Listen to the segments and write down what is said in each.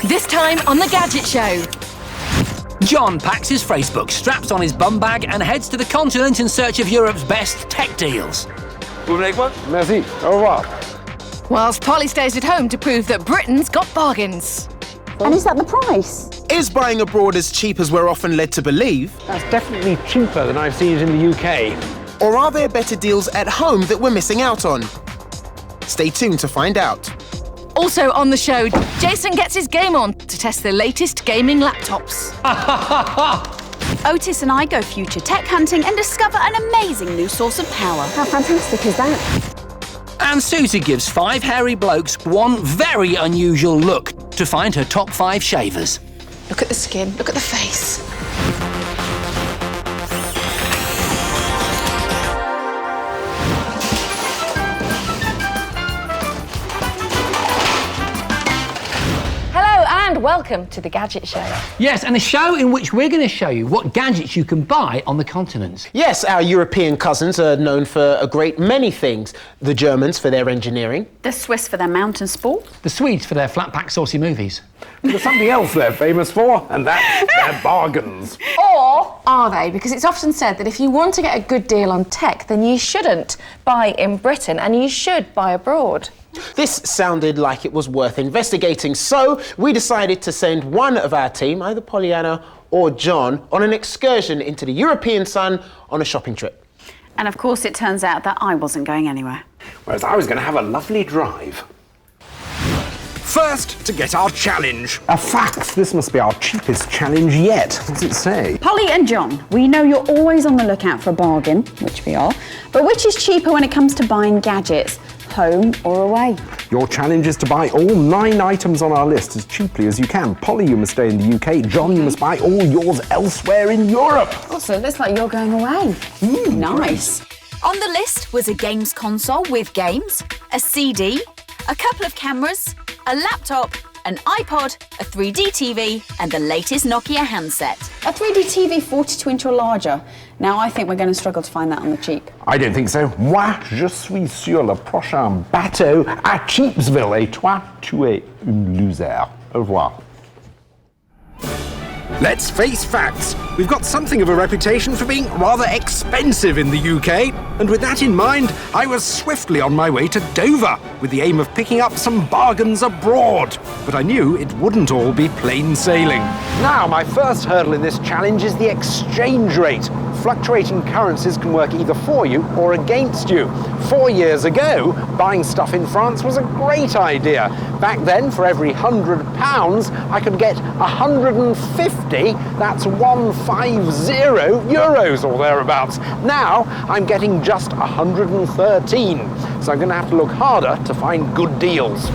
This time on The Gadget Show. John packs his phrasebook, straps on his bum bag and heads to the continent in search of Europe's best tech deals. Merci. Au revoir. Whilst Polly stays at home to prove that Britain's got bargains. And is that the price? Is buying abroad as cheap as we're often led to believe? That's definitely cheaper than I've seen it in the UK. Or are there better deals at home that we're missing out on? Stay tuned to find out. Also on the show, Jason gets his game on to test the latest gaming laptops. Otis and I go future tech hunting and discover an amazing new source of power. How fantastic is that? And Susie gives 5 hairy blokes one very unusual look to find her top 5 shavers. Look at the skin, look at the face. And welcome to The Gadget Show. Yes, and a show in which we're going to show you what gadgets you can buy on the continent. Yes, our European cousins are known for a great many things. The Germans for their engineering. The Swiss for their mountain sport. The Swedes for their flat-pack saucy movies. There's something else they're famous for, and that's their bargains. Or are they? Because it's often said that if you want to get a good deal on tech, then you shouldn't buy in Britain and you should buy abroad. This sounded like it was worth investigating, so we decided to send one of our team, either Pollyanna or John, on an excursion into the European sun on a shopping trip. And of course it turns out that I wasn't going anywhere. Whereas I was going to have a lovely drive. First, to get our challenge. A fact, this must be our cheapest challenge yet. What does it say? Polly and John, we know you're always on the lookout for a bargain, which we are, but which is cheaper when it comes to buying gadgets? Home or away? Your challenge is to buy all 9 items on our list as cheaply as you can. Polly, you must stay in the UK. John, you must buy all yours elsewhere in Europe. Also, it looks like you're going away. Nice. On the list was a games console with games, a CD, a couple of cameras, a laptop, an iPod, a 3D TV, and the latest Nokia handset. A 3D TV 42-inch or larger. Now, I think we're going to struggle to find that on the cheap. I don't think so. Moi, je suis sur le prochain bateau à Cheapsville. Et toi, tu es une loser. Au revoir. Let's face facts. We've got something of a reputation for being rather expensive in the UK, and with that in mind, I was swiftly on my way to Dover with the aim of picking up some bargains abroad. But I knew it wouldn't all be plain sailing. Now, my first hurdle in this challenge is the exchange rate. Fluctuating currencies can work either for you or against you. 4 years ago, buying stuff in France was a great idea. Back then, for every £100, I could get 150, that's 150 euros or thereabouts. Now, I'm getting just 113, so I'm going to have to look harder to find good deals.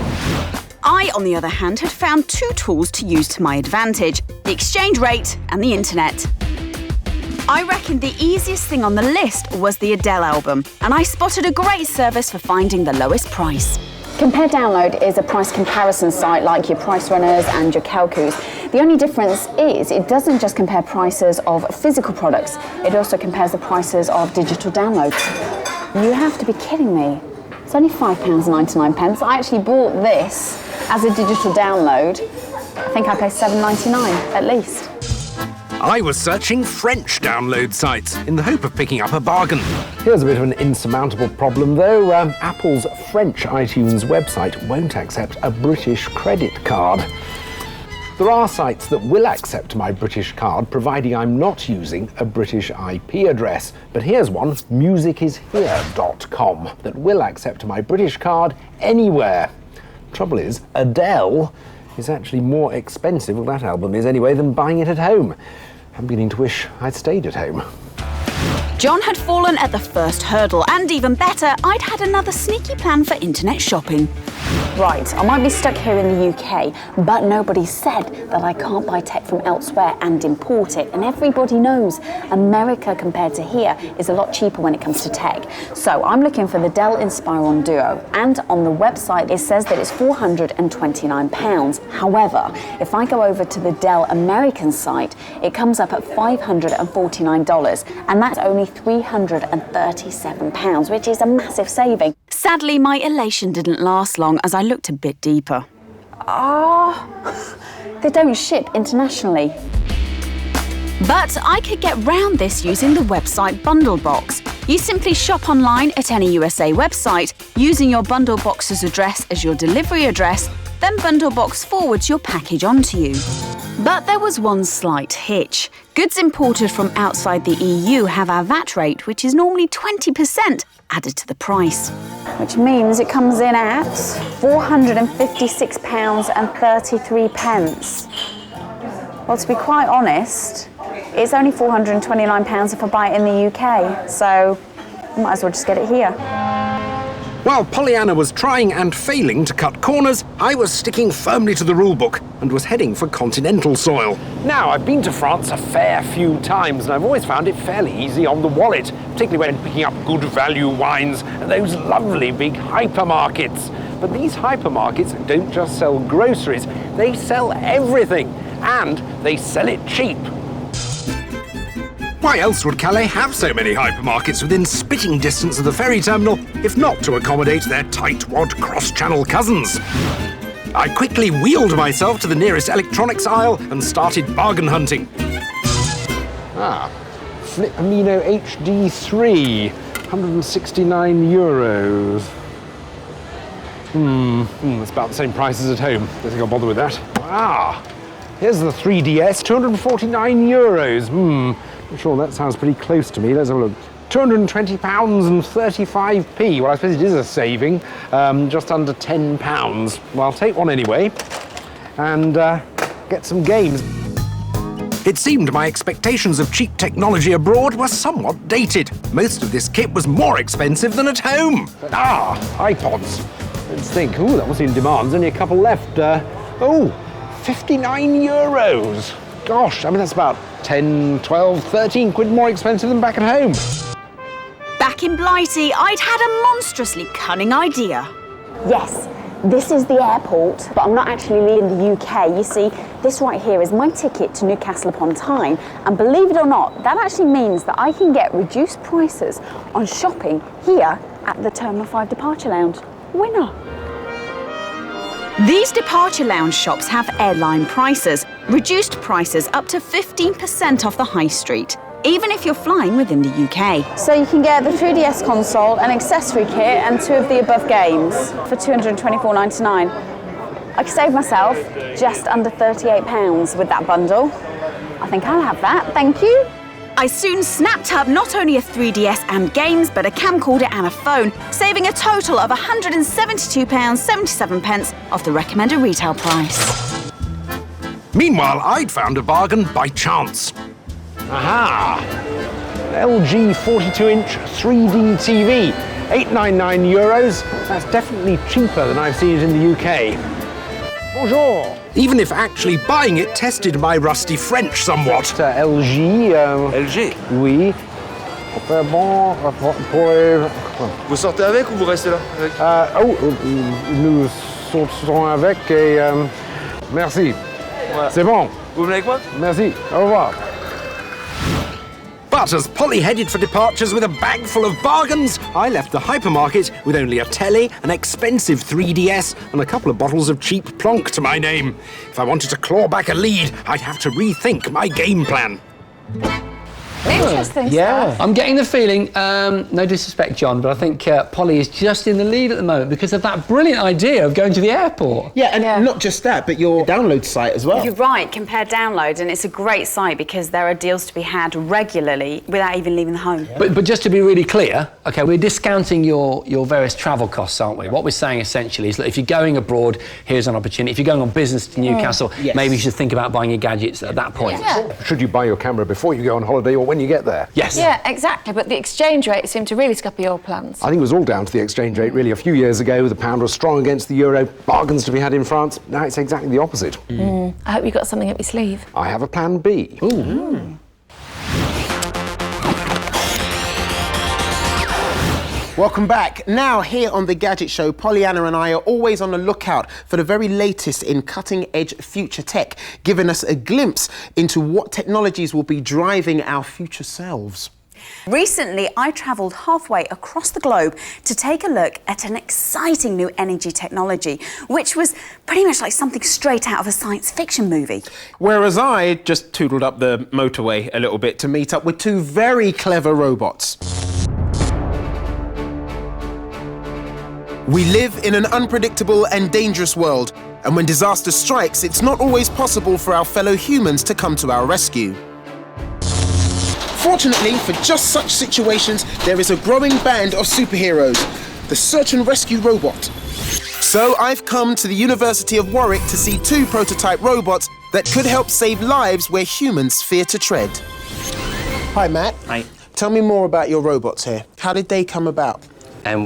I, on the other hand, had found 2 tools to use to my advantage: the exchange rate and the internet. I reckon the easiest thing on the list was the Adele album, and I spotted a great service for finding the lowest price. Compare Download is a price comparison site like your Price Runners and your Calcus. The only difference is it doesn't just compare prices of physical products, it also compares the prices of digital downloads. You have to be kidding me. It's only £5.99. I actually bought this as a digital download. I think I paid £7.99 at least. I was searching French download sites in the hope of picking up a bargain. Here's a bit of an insurmountable problem, though. Apple's French iTunes website won't accept a British credit card. There are sites that will accept my British card, providing I'm not using a British IP address. But here's one, musicishere.com, that will accept my British card anywhere. Trouble is, Adele is actually more expensive, well, that album is anyway, than buying it at home. I'm beginning to wish I'd stayed at home. John had fallen at the first hurdle, and even better, I'd had another sneaky plan for internet shopping. Right, I might be stuck here in the UK, but nobody said that I can't buy tech from elsewhere and import it. And everybody knows America compared to here is a lot cheaper when it comes to tech. So I'm looking for the Dell Inspiron Duo, and on the website it says that it's £429. However, if I go over to the Dell American site, it comes up at $549, and that's only £337, which is a massive saving. Sadly, my elation didn't last long as I looked a bit deeper. They don't ship internationally. But I could get round this using the website Bundlebox. You simply shop online at any USA website, using your Bundlebox's address as your delivery address, then Bundlebox forwards your package onto you. But there was one slight hitch. Goods imported from outside the EU have our VAT rate, which is normally 20%, added to the price. Which means it comes in at £456.33. Well, to be quite honest, it's only £429 if I buy it in the UK, so I might as well just get it here. While Pollyanna was trying and failing to cut corners, I was sticking firmly to the rulebook and was heading for continental soil. Now, I've been to France a fair few times and I've always found it fairly easy on the wallet, particularly when picking up good value wines at those lovely big hypermarkets. But these hypermarkets don't just sell groceries, they sell everything, and they sell it cheap. Why else would Calais have so many hypermarkets within spitting distance of the ferry terminal, if not to accommodate their tightwad cross-channel cousins? I quickly wheeled myself to the nearest electronics aisle and started bargain hunting. Flip Amino HD3, €169. It's about the same price as at home. Don't think I'll bother with that. Here's the 3DS, €249. I'm sure that sounds pretty close to me. Let's have a look. £220.35. Well, I suppose it is a saving, just under £10. Well, I'll take one anyway and get some games. It seemed my expectations of cheap technology abroad were somewhat dated. Most of this kit was more expensive than at home. iPods. Let's think. That was in demand. There's only a couple left. €59. Gosh, I mean, that's about 10, 12, 13 quid more expensive than back at home. Back in Blighty, I'd had a monstrously cunning idea. Yes, this is the airport, but I'm not actually leaving the UK. You see, this right here is my ticket to Newcastle upon Tyne, and believe it or not, that actually means that I can get reduced prices on shopping here at the Terminal 5 Departure Lounge. Winner! These departure lounge shops have airline prices, reduced prices up to 15% off the high street, even if you're flying within the UK. So you can get the 3DS console, an accessory kit, and 2 of the above games for £224.99. I could save myself just under £38 with that bundle. I think I'll have that, thank you. I soon snapped up not only a 3DS and games, but a camcorder and a phone, saving a total of £172.77 off the recommended retail price. Meanwhile, I'd found a bargain by chance. LG 42-inch 3D TV, €899. That's definitely cheaper than I've seen it in the UK. Bonjour. Even if actually buying it tested my rusty French somewhat. LG. LG. Oui. Bon, Vous sortez avec ou vous restez là avec? Nous sortons avec et merci. Voilà. C'est bon. Vous venez avec moi? Merci. Au revoir. But as Polly headed for departures with a bag full of bargains, I left the hypermarket with only a telly, an expensive 3DS, and a couple of bottles of cheap plonk to my name. If I wanted to claw back a lead, I'd have to rethink my game plan. Interesting stuff. I'm getting the feeling, no disrespect, John, but I think Polly is just in the lead at the moment because of that brilliant idea of going to the airport. Yeah, and not just that, but your download site as well. You're right, compare download, and it's a great site because there are deals to be had regularly without even leaving the home. Yeah. But just to be really clear, okay, we're discounting your various travel costs, aren't we? What we're saying essentially is that if you're going abroad, here's an opportunity. If you're going on business to Newcastle, maybe you should think about buying your gadgets at that point. Yeah. Should you buy your camera before you go on holiday or when you get there? Yes. Yeah, exactly. But the exchange rate seemed to really scupper your plans. I think it was all down to the exchange rate, really. A few years ago, the pound was strong against the euro, bargains to be had in France. Now it's exactly the opposite. I hope you got something up your sleeve. I have a plan B. Ooh. Welcome back. Now, here on The Gadget Show, Pollyanna and I are always on the lookout for the very latest in cutting-edge future tech, giving us a glimpse into what technologies will be driving our future selves. Recently, I travelled halfway across the globe to take a look at an exciting new energy technology, which was pretty much like something straight out of a science fiction movie. Whereas I just tootled up the motorway a little bit to meet up with two very clever robots. We live in an unpredictable and dangerous world, and when disaster strikes, it's not always possible for our fellow humans to come to our rescue. Fortunately, for just such situations, there is a growing band of superheroes, the Search and Rescue Robot. So I've come to the University of Warwick to see two prototype robots that could help save lives where humans fear to tread. Hi, Matt. Hi. Tell me more about your robots here. How did they come about?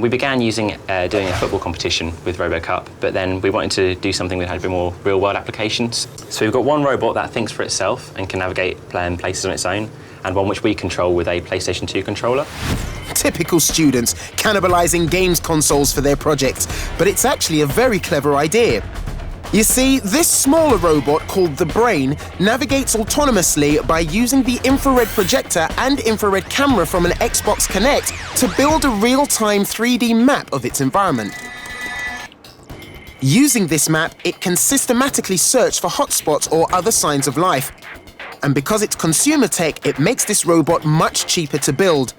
We began doing a football competition with RoboCup, but then we wanted to do something that had a bit more real-world applications. So we've got one robot that thinks for itself and can navigate places on its own, and one which we control with a PlayStation 2 controller. Typical students, cannibalising games consoles for their projects, but it's actually a very clever idea. You see, this smaller robot called the Brain navigates autonomously by using the infrared projector and infrared camera from an Xbox Kinect to build a real-time 3D map of its environment. Using this map, it can systematically search for hotspots or other signs of life. And because it's consumer tech, it makes this robot much cheaper to build.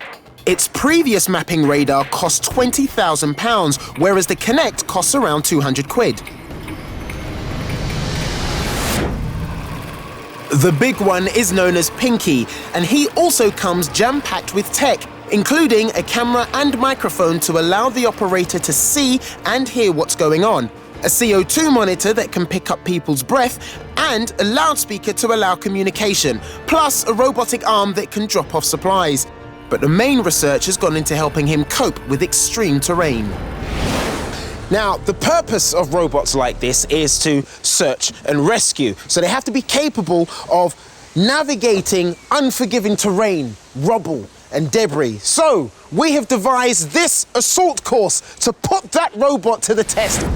Its previous mapping radar cost £20,000, whereas the Kinect costs around 200 quid. The big one is known as Pinky, and he also comes jam-packed with tech, including a camera and microphone to allow the operator to see and hear what's going on, a CO2 monitor that can pick up people's breath, and a loudspeaker to allow communication, plus a robotic arm that can drop off supplies. But the main research has gone into helping him cope with extreme terrain. Now, the purpose of robots like this is to search and rescue. So they have to be capable of navigating unforgiving terrain, rubble, and debris. So we have devised this assault course to put that robot to the test.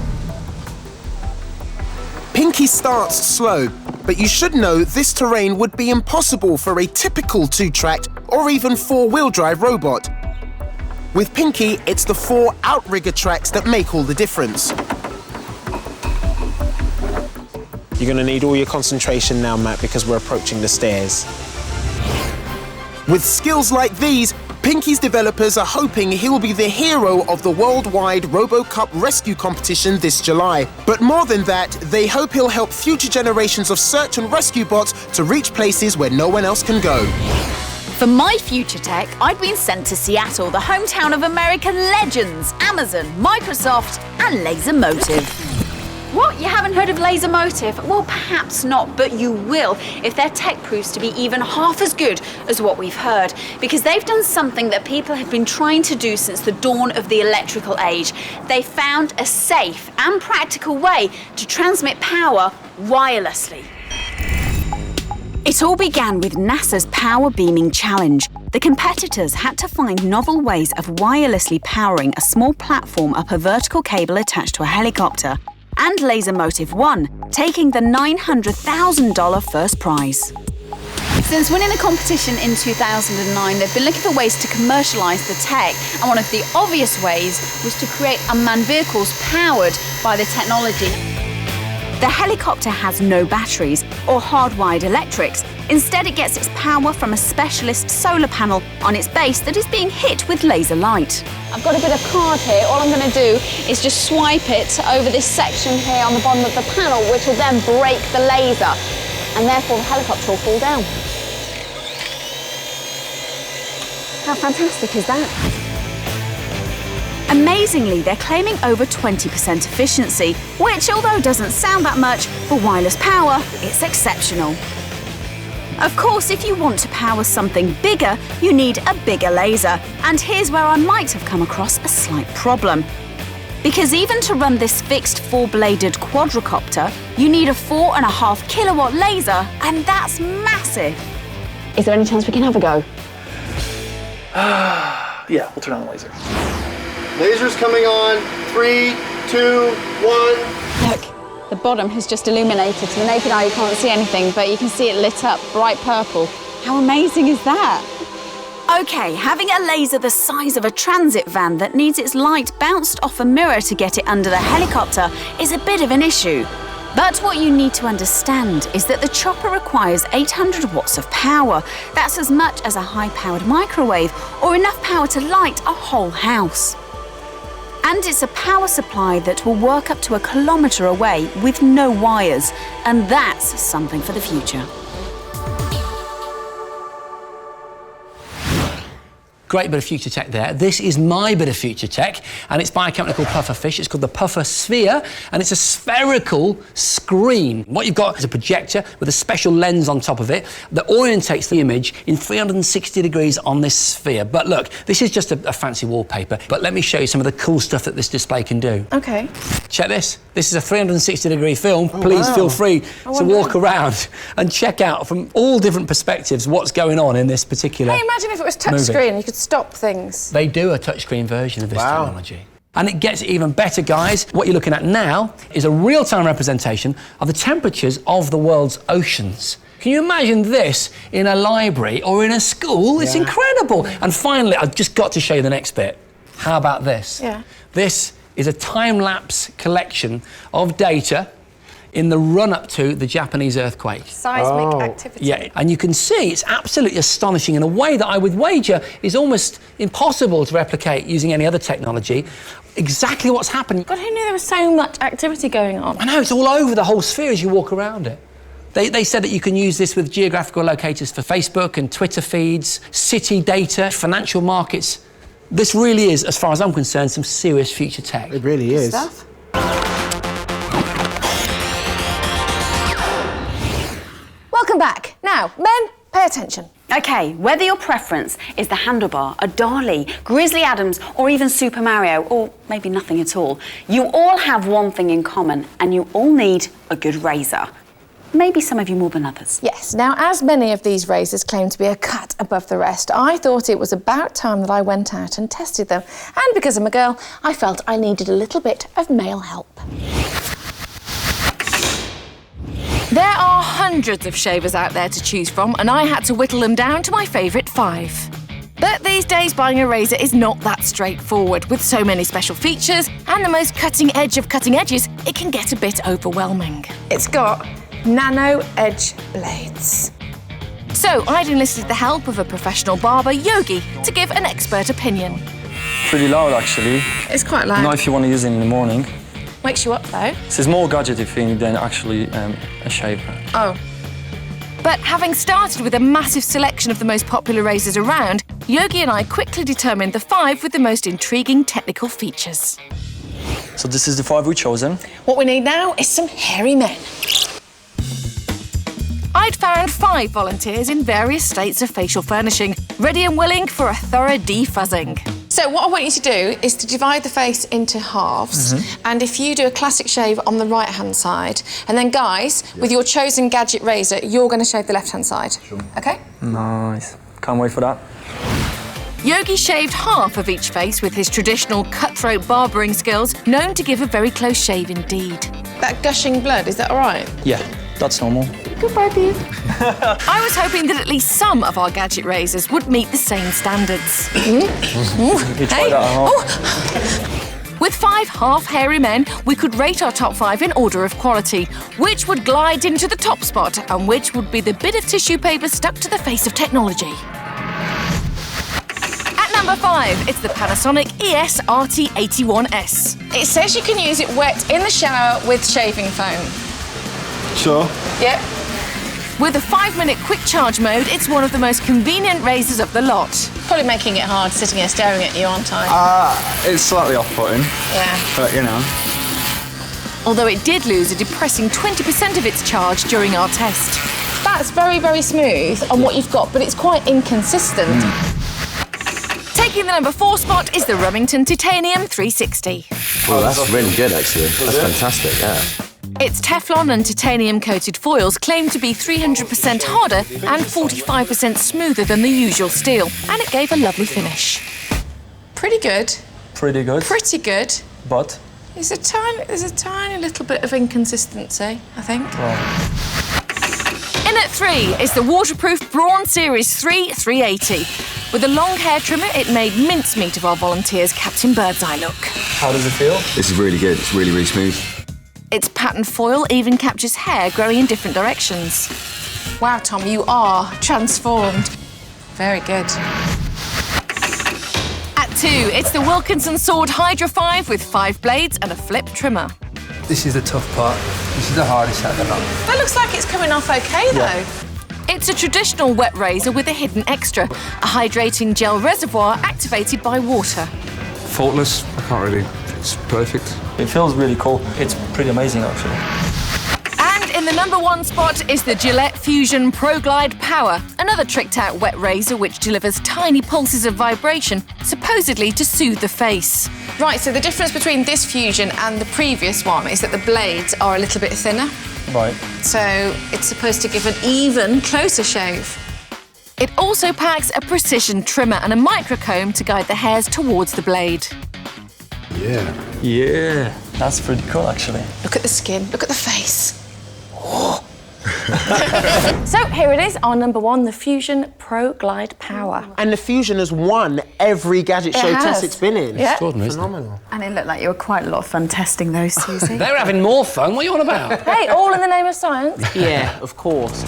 Pinky starts slow, but you should know this terrain would be impossible for a typical two-tracked or even four-wheel drive robot. With Pinky, it's the 4 outrigger tracks that make all the difference. You're going to need all your concentration now, Matt, because we're approaching the stairs. With skills like these, Pinky's developers are hoping he'll be the hero of the worldwide RoboCup rescue competition this July. But more than that, they hope he'll help future generations of search and rescue bots to reach places where no one else can go. For my future tech, I'd been sent to Seattle, the hometown of American legends, Amazon, Microsoft, and Lasermotive. What? You haven't heard of Lasermotive? Well, perhaps not, but you will if their tech proves to be even half as good as what we've heard, because they've done something that people have been trying to do since the dawn of the electrical age. They found a safe and practical way to transmit power wirelessly. It all began with NASA's Power Beaming Challenge. The competitors had to find novel ways of wirelessly powering a small platform up a vertical cable attached to a helicopter. And Lasermotive won, taking the $900,000 first prize. Since winning the competition in 2009, they've been looking for ways to commercialise the tech, and one of the obvious ways was to create unmanned vehicles powered by the technology. The helicopter has no batteries or hardwired electrics. Instead, it gets its power from a specialist solar panel on its base that is being hit with laser light. I've got a bit of card here. All I'm going to do is just swipe it over this section here on the bottom of the panel, which will then break the laser, and therefore the helicopter will fall down. How fantastic is that? Amazingly, they're claiming over 20% efficiency, which, although doesn't sound that much, for wireless power, it's exceptional. Of course, if you want to power something bigger, you need a bigger laser. And here's where I might have come across a slight problem. Because even to run this fixed 4-bladed quadricopter, you need a 4.5 kilowatt laser, and that's massive. Is there any chance we can have a go? Yeah, we'll turn on the laser. Laser's coming on. 3, 2, 1. Look, the bottom has just illuminated. To the naked eye, you can't see anything, but you can see it lit up bright purple. How amazing is that? OK, having a laser the size of a transit van that needs its light bounced off a mirror to get it under the helicopter is a bit of an issue. But what you need to understand is that the chopper requires 800 watts of power. That's as much as a high-powered microwave or enough power to light a whole house. And it's a power supply that will work up to 1 kilometre away with no wires. And that's something for the future. Great bit of future tech there. This is my bit of future tech, and it's by a company called Pufferfish. It's called the Puffer Sphere, and it's a spherical screen. What you've got is a projector with a special lens on top of it that orientates the image in 360 degrees on this sphere. But look, this is just a fancy wallpaper, but let me show you some of the cool stuff that this display can do. OK. Check this. This is a 360-degree film. Please feel free to walk around and check out from all different perspectives what's going on in this particular Hey, imagine if it was touchscreen, you could stop things. They do a touchscreen version of this technology. And it gets even better, guys. What you're looking at now is a real-time representation of the temperatures of the world's oceans. Can you imagine this in a library or in a school? It's incredible. And finally, I've just got to show you the next bit. How about this? Yeah. This is a time-lapse collection of data in the run-up to the Japanese earthquake. Seismic activity. Yeah, and you can see it's absolutely astonishing in a way that I would wager is almost impossible to replicate using any other technology. Exactly what's happening. God, who knew there was so much activity going on? I know, it's all over the whole sphere as you walk around it. They said that you can use this with geographical locators for Facebook and Twitter feeds, city data, financial markets. This really is, as far as I'm concerned, some serious future tech. It really is. Stuff. Welcome back. Now, men, pay attention. OK, whether your preference is the handlebar, a dolly, Grizzly Adams, or even Super Mario, or maybe nothing at all, you all have one thing in common, and you all need a good razor. Maybe some of you more than others. Yes, now as many of these razors claim to be a cut above the rest, I thought it was about time that I went out and tested them. And because I'm a girl, I felt I needed a little bit of male help. There are hundreds of shavers out there to choose from, and I had to whittle them down to my favourite 5. But these days, buying a razor is not that straightforward. With so many special features and the most cutting edge of cutting edges, it can get a bit overwhelming. It's got nano edge blades. So I'd enlisted the help of a professional barber, Yogi, to give an expert opinion. Pretty loud, actually. It's quite loud. Not if you want to use it in the morning. Wakes you up, though. This is more gadgety thing than actually a shaver. Oh. But having started with a massive selection of the most popular razors around, Yogi and I quickly determined the 5 with the most intriguing technical features. So this is the 5 we've chosen. What we need now is some hairy men. I'd found 5 volunteers in various states of facial furnishing, ready and willing for a thorough defuzzing. So what I want you to do is to divide the face into halves, and if you do a classic shave on the right-hand side, and then guys, with your chosen gadget razor, you're going to shave the left-hand side. Sure. OK? Nice. Can't wait for that. Yogi shaved half of each face with his traditional cutthroat barbering skills, known to give a very close shave indeed. That gushing blood, is that all right? Yeah, that's normal. Goodbye, Pete. I was hoping that at least some of our gadget razors would meet the same standards. You try that at home. With 5 half-hairy men, we could rate our top 5 in order of quality, which would glide into the top spot and which would be the bit of tissue paper stuck to the face of technology. At number 5, it's the Panasonic ES-RT81S. It says you can use it wet in the shower with shaving foam. Sure. Yep. With a 5-minute quick charge mode, it's one of the most convenient razors of the lot. Probably making it hard sitting here staring at you, aren't I? It's slightly off-putting. Yeah. But, you know. Although it did lose a depressing 20% of its charge during our test. That's very, very smooth on what you've got, but it's quite inconsistent. Taking the number 4 spot is the Remington Titanium 360. Well, that's really good, actually. That's fantastic, yeah. Its Teflon and titanium-coated foils claim to be 300% harder and 45% smoother than the usual steel, and it gave a lovely finish. Pretty good. Pretty good. Pretty good. But? There's a tiny little bit of inconsistency, I think. Well. In at 3 is the waterproof Braun Series 3 380. With a long hair trimmer, it made mincemeat of our volunteer's Captain Birdseye look. How does it feel? This is really good. It's really, really smooth. Its patterned foil even captures hair growing in different directions. Wow, Tom, you are transformed. Very good. At 2, it's the Wilkinson Sword Hydra 5 with 5 blades and a flip trimmer. This is the tough part. This is the hardest out of the lot. That looks like it's coming off okay, though. It's a traditional wet razor with a hidden extra, a hydrating gel reservoir activated by water. Faultless. I can't really... It's perfect. It feels really cool. It's pretty amazing, actually. And in the #1 spot is the Gillette Fusion Pro Glide Power, another tricked-out wet razor which delivers tiny pulses of vibration, supposedly to soothe the face. Right, so the difference between this Fusion and the previous one is that the blades are a little bit thinner. Right. So it's supposed to give an even closer shave. It also packs a precision trimmer and a microcomb to guide the hairs towards the blade. Yeah. That's pretty cool, actually. Look at the skin, look at the face. So here it is, our #1, the Fusion Pro Glide Power. And the Fusion has won every Gadget Show test it's been in. Yeah. Phenomenal. And it looked like you were quite a lot of fun testing those, Susie. They were having more fun. What are you on about? Hey, all in the name of science. Yeah, of course.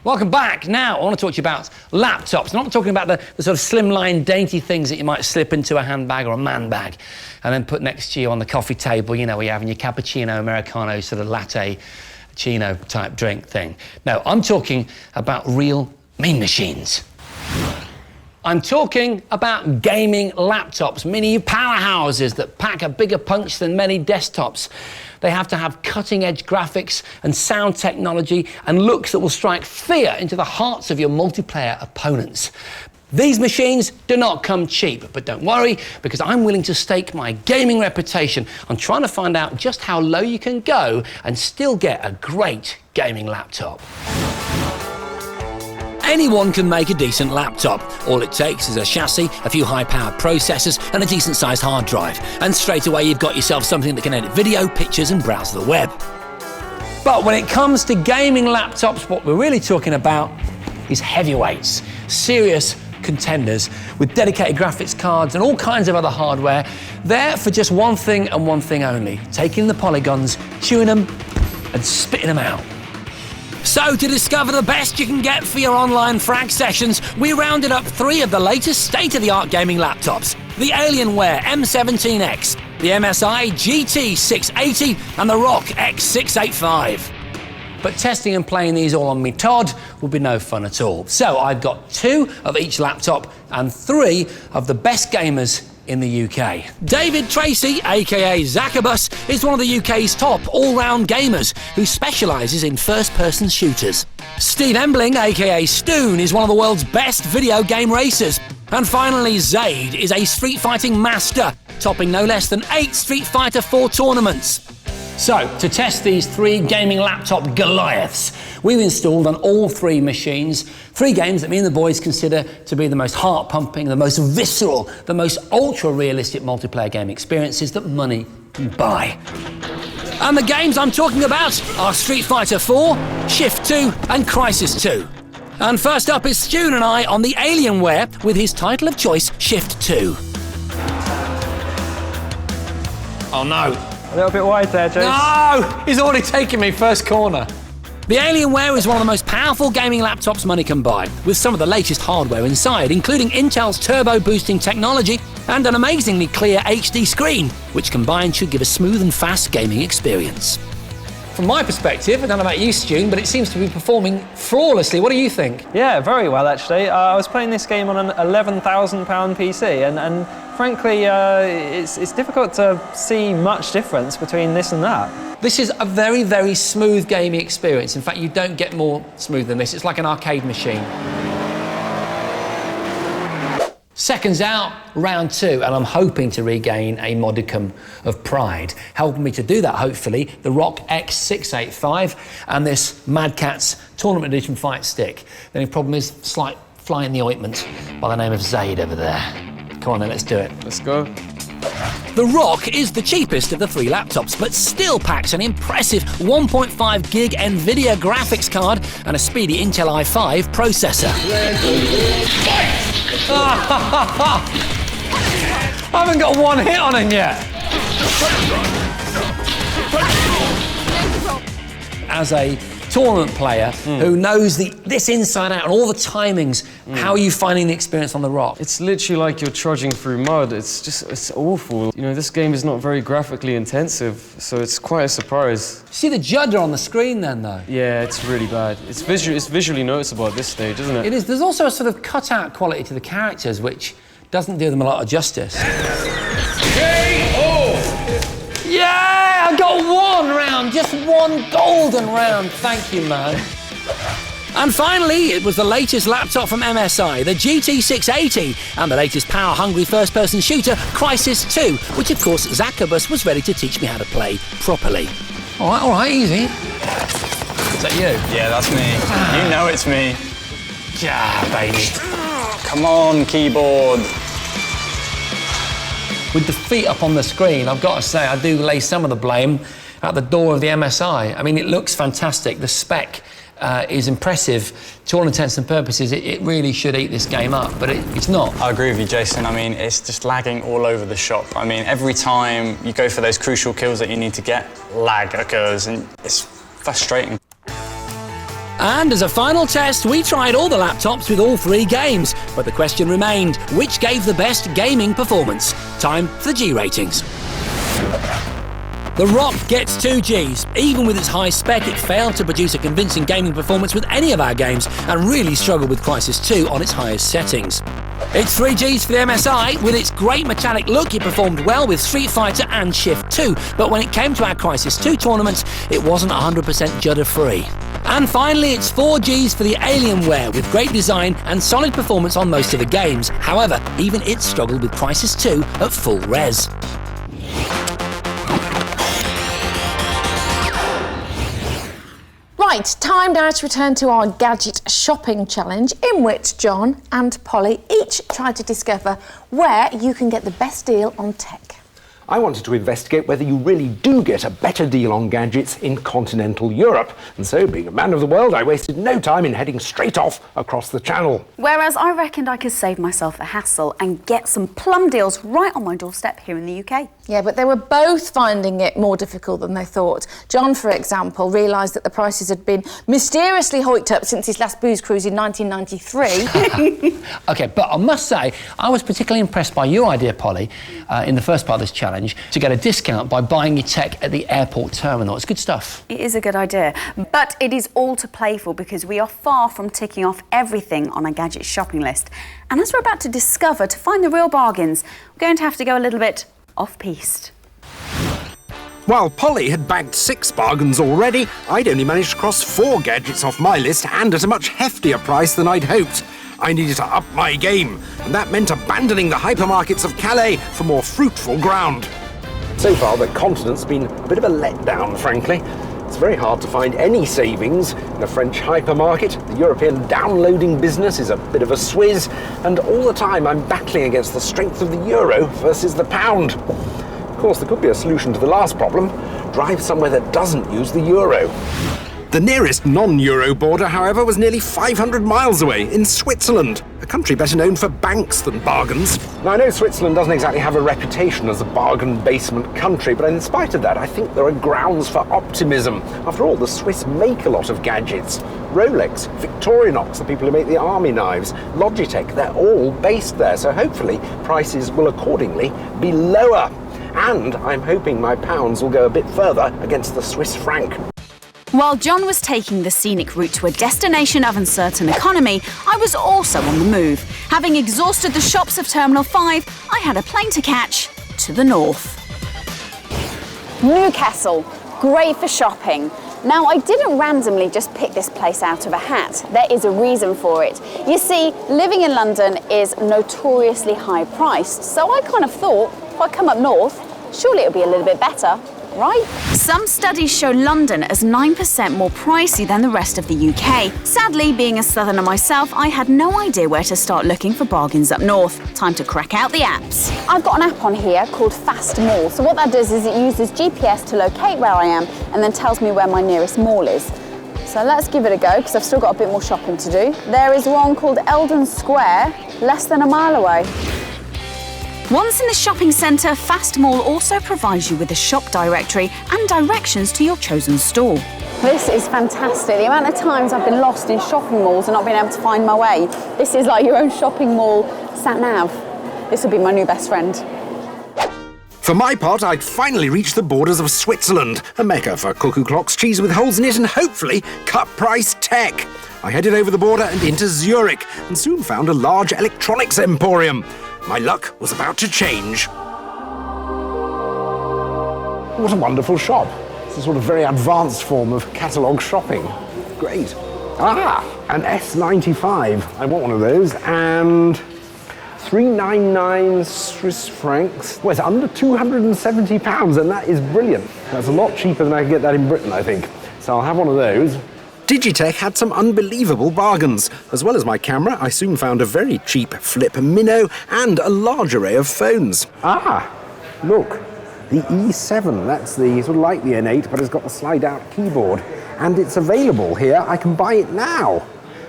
Welcome back. Now, I want to talk to you about laptops. I'm not talking about the sort of slimline, dainty things that you might slip into a handbag or a man bag and then put next to you on the coffee table, you know, where you're having your cappuccino, Americano, sort of latte, chino type drink thing. No, I'm talking about real mean machines. I'm talking about gaming laptops, mini powerhouses that pack a bigger punch than many desktops. They have to have cutting-edge graphics and sound technology and looks that will strike fear into the hearts of your multiplayer opponents. These machines do not come cheap, but don't worry, because I'm willing to stake my gaming reputation on trying to find out just how low you can go and still get a great gaming laptop. Anyone can make a decent laptop. All it takes is a chassis, a few high-powered processors and a decent-sized hard drive. And straight away you've got yourself something that can edit video, pictures and browse the web. But when it comes to gaming laptops, what we're really talking about is heavyweights, serious contenders with dedicated graphics cards and all kinds of other hardware, there for just one thing and one thing only, taking the polygons, chewing them and spitting them out. So, to discover the best you can get for your online frag sessions, we rounded up 3 of the latest state-of-the-art gaming laptops. The Alienware M17X, the MSI GT680 and the ROG X685. But testing and playing these all on me Todd would be no fun at all. So I've got 2 of each laptop and 3 of the best gamers in the UK. David Tracy, aka Zachabus, is one of the UK's top all-round gamers who specialises in first-person shooters. Steve Embling, aka Stoon, is one of the world's best video game racers. And finally, Zaid is a street fighting master, topping no less than 8 Street Fighter 4 tournaments. So, to test these 3 gaming laptop Goliaths, we've installed on all 3 machines 3 games that me and the boys consider to be the most heart-pumping, the most visceral, the most ultra-realistic multiplayer game experiences that money can buy. And the games I'm talking about are Street Fighter 4, Shift 2 and Crisis 2. And first up is Stu and I on the Alienware with his title of choice, Shift 2. Oh no. A little bit wide there, Jace. No! He's already taken me first corner. The Alienware is one of the most powerful gaming laptops money can buy, with some of the latest hardware inside, including Intel's turbo boosting technology and an amazingly clear HD screen, which combined should give a smooth and fast gaming experience. From my perspective, I don't know about you, Stu, but it seems to be performing flawlessly. What do you think? Yeah, very well, actually. I was playing this game on an £11,000 PC, and frankly, it's difficult to see much difference between this and that. This is a very, very smooth gaming experience. In fact, you don't get more smooth than this. It's like an arcade machine. Seconds out, round 2, and I'm hoping to regain a modicum of pride. Helping me to do that, hopefully, the ROG X685 and this Mad Catz Tournament Edition fight stick. The only problem is slight fly in the ointment by the name of Zaid over there. Come on then, let's do it. Let's go. The Rock is the cheapest of the 3 laptops, but still packs an impressive 1.5 gig NVIDIA graphics card and a speedy Intel i5 processor. I haven't got one hit on him yet. As a tournament player who knows this inside out and all the timings, how are you finding the experience on the Rock? It's literally like you're trudging through mud. It's awful. You know, this game is not very graphically intensive, so it's quite a surprise. See the judder on the screen then, though? Yeah, it's really bad. It's visually noticeable at this stage, isn't it? It is. There's also a sort of cut-out quality to the characters, which doesn't do them a lot of justice. Yeah, I got one round, just one golden round. Thank you, man. And finally, it was the latest laptop from MSI, the GT680, and the latest power-hungry first-person shooter, Crysis 2, which, of course, Zachabus was ready to teach me how to play properly. All right, easy. Is that you? Yeah, that's me. You know it's me. Yeah, baby. Come on, keyboard. With the feet up on the screen, I've got to say, I do lay some of the blame at the door of the MSI. I mean, it looks fantastic. The spec is impressive. To all intents and purposes, it really should eat this game up, but it's not. I agree with you, Jason. I mean, it's just lagging all over the shop. I mean, every time you go for those crucial kills that you need to get, lag occurs, and it's frustrating. And as a final test, we tried all the laptops with all 3 games, but the question remained, which gave the best gaming performance? Time for the G ratings. The Rock gets 2 Gs. Even with its high spec, it failed to produce a convincing gaming performance with any of our games and really struggled with Crysis 2 on its highest settings. It's 3 Gs for the MSI. With its great metallic look, it performed well with Street Fighter and Shift 2, but when it came to our Crysis 2 tournament, it wasn't 100% judder-free. And finally, it's 4 Gs for the Alienware, with great design and solid performance on most of the games. However, even it struggled with Crysis 2 at full res. Right, time now to return to our gadget shopping challenge, in which John and Polly each try to discover where you can get the best deal on tech. I wanted to investigate whether you really do get a better deal on gadgets in continental Europe. And so, being a man of the world, I wasted no time in heading straight off across the channel. Whereas I reckoned I could save myself the hassle and get some plum deals right on my doorstep here in the UK. Yeah, but they were both finding it more difficult than they thought. John, for example, realised that the prices had been mysteriously hiked up since his last booze cruise in 1993. OK, but I must say, I was particularly impressed by your idea, Polly, in the first part of this challenge, to get a discount by buying your tech at the airport terminal. It's good stuff. It is a good idea, but it is all to play for because we are far from ticking off everything on a gadget shopping list. And as we're about to discover, to find the real bargains, we're going to have to go a little bit off-piste. While Polly had bagged 6 bargains already, I'd only managed to cross 4 gadgets off my list, and at a much heftier price than I'd hoped. I needed to up my game, and that meant abandoning the hypermarkets of Calais for more fruitful ground. So far, the continent's been a bit of a letdown, frankly. It's very hard to find any savings in a French hypermarket. The European downloading business is a bit of a swizz, and all the time I'm battling against the strength of the euro versus the pound. Of course, there could be a solution to the last problem. Drive somewhere that doesn't use the euro. The nearest non-euro border, however, was nearly 500 miles away, in Switzerland, a country better known for banks than bargains. Now, I know Switzerland doesn't exactly have a reputation as a bargain basement country, but in spite of that, I think there are grounds for optimism. After all, the Swiss make a lot of gadgets. Rolex, Victorinox, the people who make the army knives, Logitech, they're all based there, so hopefully prices will accordingly be lower. And I'm hoping my pounds will go a bit further against the Swiss franc. While John was taking the scenic route to a destination of uncertain economy, I was also on the move. Having exhausted the shops of Terminal 5, I had a plane to catch to the north. Newcastle, great for shopping. Now, I didn't randomly just pick this place out of a hat. There is a reason for it. You see, living in London is notoriously high-priced, so I kind of thought, if I come up north, surely it'll be a little bit better. right? Some studies show London as 9% more pricey than the rest of the UK. Sadly, being a southerner myself, I had no idea where to start looking for bargains up north. Time to crack out the apps. I've got an app on here called Fast Mall. So what that does is it uses GPS to locate where I am and then tells me where my nearest mall is. So let's give it a go, because I've still got a bit more shopping to do. There is one called Eldon Square, less than a mile away. Once in the shopping centre, Fast Mall also provides you with a shop directory and directions to your chosen store. This is fantastic. The amount of times I've been lost in shopping malls and not been able to find my way. This is like your own shopping mall sat-nav. This will be my new best friend. For my part, I'd finally reached the borders of Switzerland, a mecca for cuckoo clocks, cheese with holes in it, and hopefully cut-price tech. I headed over the border and into Zurich, and soon found a large electronics emporium. My luck was about to change. What a wonderful shop. It's a sort of very advanced form of catalogue shopping. Great. Ah, an S95. I want one of those. And 399 Swiss francs. Well, it's under £270, and that is brilliant. That's a lot cheaper than I can get that in Britain, I think. So I'll have one of those. Digitech had some unbelievable bargains. As well as my camera, I soon found a very cheap flip minnow and a large array of phones. Ah, look. The E7, that's the sort of like the N8, but it's got the slide-out keyboard. And it's available here. I can buy it now.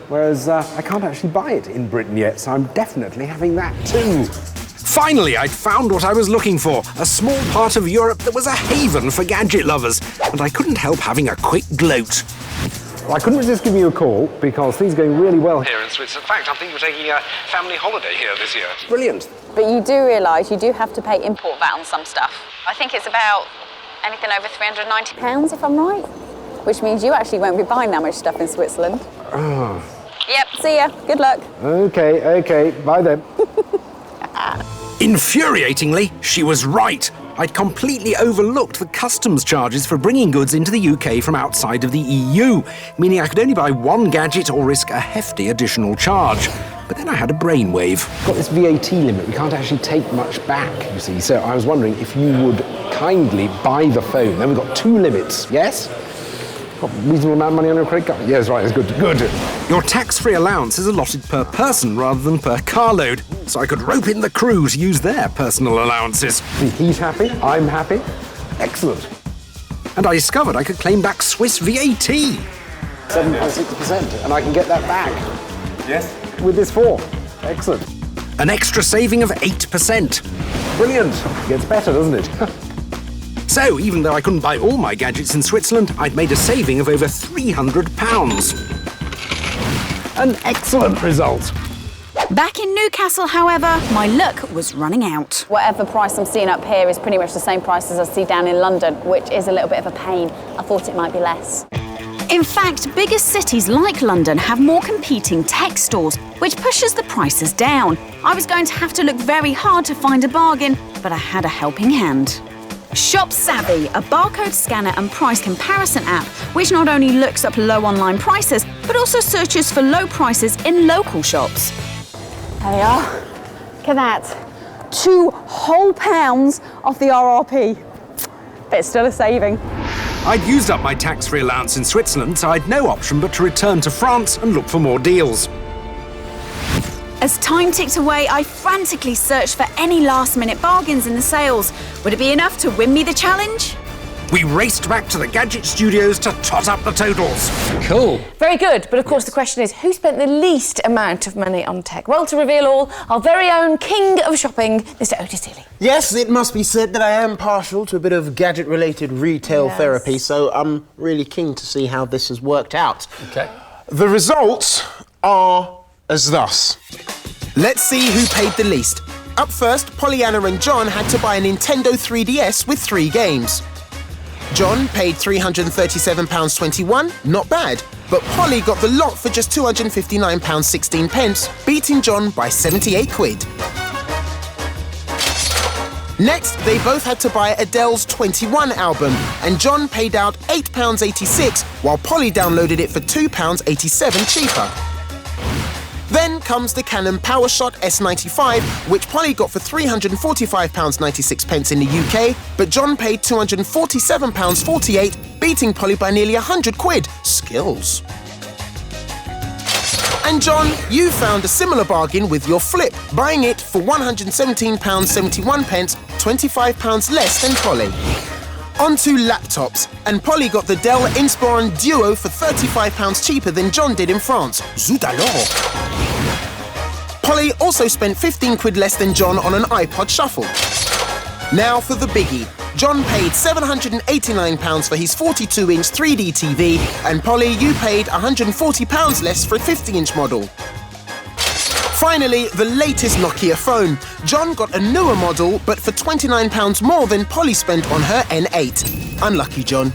Whereas I can't actually buy it in Britain yet, so I'm definitely having that too. Finally, I'd found what I was looking for, a small part of Europe that was a haven for gadget lovers, and I couldn't help having a quick gloat. Well, I couldn't resist giving you a call because things are going really well here. Here in Switzerland. In fact, I think we're taking a family holiday here this year. Brilliant. But you do realise you do have to pay import VAT on some stuff. I think it's about anything over £390, if I'm right. Which means you actually won't be buying that much stuff in Switzerland. Oh. Yep, see ya. Good luck. Okay, bye then. Infuriatingly, she was right. I'd completely overlooked the customs charges for bringing goods into the UK from outside of the EU, meaning I could only buy one gadget or risk a hefty additional charge. But then I had a brainwave. Got this VAT limit, we can't actually take much back, you see, so I was wondering if you would kindly buy the phone. Then we've got 2 limits, yes? Got a reasonable amount of money on your credit card? Yes, right, it's good. Your tax-free allowance is allotted per person rather than per carload, so I could rope in the crew to use their personal allowances. He's happy, I'm happy. Excellent. And I discovered I could claim back Swiss VAT. 7.6%, and I can get that back. Yes. With this form. Excellent. An extra saving of 8%. Brilliant. Gets better, doesn't it? So, even though I couldn't buy all my gadgets in Switzerland, I'd made a saving of over £300. An excellent result. Back in Newcastle, however, my luck was running out. Whatever price I'm seeing up here is pretty much the same price as I see down in London, which is a little bit of a pain. I thought it might be less. In fact, bigger cities like London have more competing tech stores, which pushes the prices down. I was going to have to look very hard to find a bargain, but I had a helping hand. Shop Savvy, a barcode scanner and price comparison app, which not only looks up low online prices, but also searches for low prices in local shops. There they are. Look at that. 2 whole pounds off the RRP. But it's still a saving. I'd used up my tax-free allowance in Switzerland, so I'd no option but to return to France and look for more deals. As time ticked away, I frantically searched for any last-minute bargains in the sales. Would it be enough to win me the challenge? We raced back to the Gadget Studios to tot up the totals. Cool. Very good, but of course the question is, who spent the least amount of money on tech? Well, to reveal all, our very own king of shopping, Mr. Otis Seeley. Yes, it must be said that I am partial to a bit of gadget-related retail therapy, so I'm really keen to see how this has worked out. Okay. The results are as thus. Let's see who paid the least. Up first, Pollyanna and John had to buy a Nintendo 3DS with 3 games. John paid £337.21, not bad, but Polly got the lot for just £259.16, beating John by 78 quid. Next, they both had to buy Adele's 21 album, and John paid out £8.86, while Polly downloaded it for £2.87 cheaper. Then comes the Canon PowerShot S95, which Polly got for £345.96 in the UK, but John paid £247.48, beating Polly by nearly £100. Skills. And John, you found a similar bargain with your Flip, buying it for £117.71, £25 less than Polly. On to laptops, and Polly got the Dell Inspiron Duo for £35 cheaper than John did in France. Zut alors! Polly also spent £15 less than John on an iPod Shuffle. Now for the biggie. John paid £789 for his 42-inch 3D TV, and Polly, you paid £140 less for a 50-inch model. Finally, the latest Nokia phone. John got a newer model, but for £29 more than Polly spent on her N8. Unlucky, John.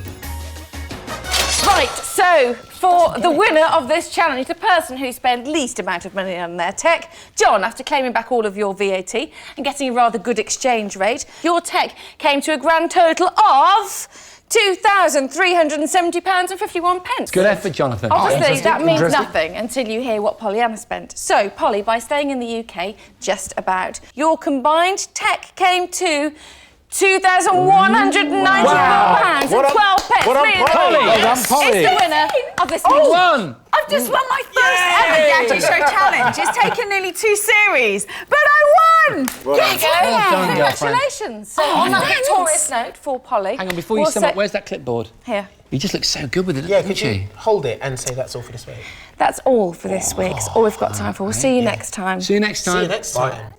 Right, so for the winner of this challenge, the person who spent least amount of money on their tech, John, after claiming back all of your VAT and getting a rather good exchange rate, your tech came to a grand total of £2,370.51. Good effort, Jonathan. Obviously, that means nothing until you hear what Pollyanna spent. So, Polly, by staying in the UK, just about, your combined tech came to £2,194.12. What on, Polly? Well done, Polly. It's the winner of this week's I've just won my first ever Gadget Show challenge. It's taken nearly 2 series, but I won! Well There you go. done, Congratulations. So, on that victorious note for Polly... Hang on, before you sum up, where's that clipboard? Here. You just look so good with it, Yeah, don't could you hold it and say that's all for this week? That's all for this week. It's all we've got time for. We'll see you next time. See you next time. See you next time.